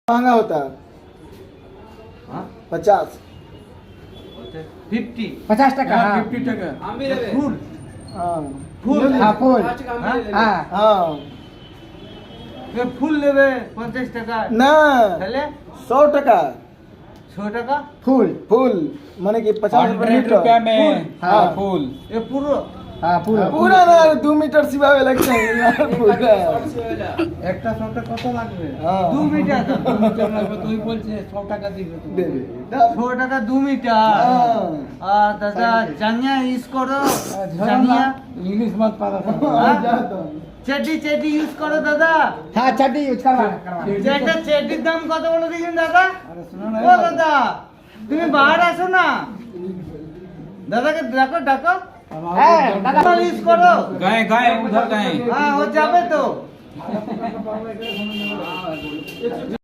महंगा होता है? हाँ? 50। 50 50 টাকা হ্যাঁ, হ্যাঁ 50 টাকা। ফুল हाँ ফুল হ্যাঁ ফুল হ্যাঁ? হ্যাঁ हाँ এ ফুল নেবে 50 টাকা ना তাহলে 100 टका 100 টাকা ফুল फुल माने कि 50 रुपए 100 रुपया मीटर में हाँ। फूल। এ পুরো হ্যাঁ পুরো पूरा ना 2 मीटर सिवावे लगता है यार पूरा একটা শর্টে কত লাগবে हाँ 2 মিটার তুই বলছিস 100 টাকা দিবে তো। दे दे 100 টাকা 2 মিটার हाँ দাদা জানিয়া ইউজ করো জানিয়া इंग्लिश मत पढ़ा हाँ? जाता চেটি চেটি ইউজ করো দাদা হ্যাঁ চাটি ইউজ করবা যেটা চেটির দাম কত বলে দিয়েছেন দাদা अरे सुनो ना ও দাদা তুমি বাহার আসো না দাদাকে ডাকো ডাকো হ্যাঁ দাদা ইউজ করো गए गए उधर गए হ্যাঁ ও যাবে তো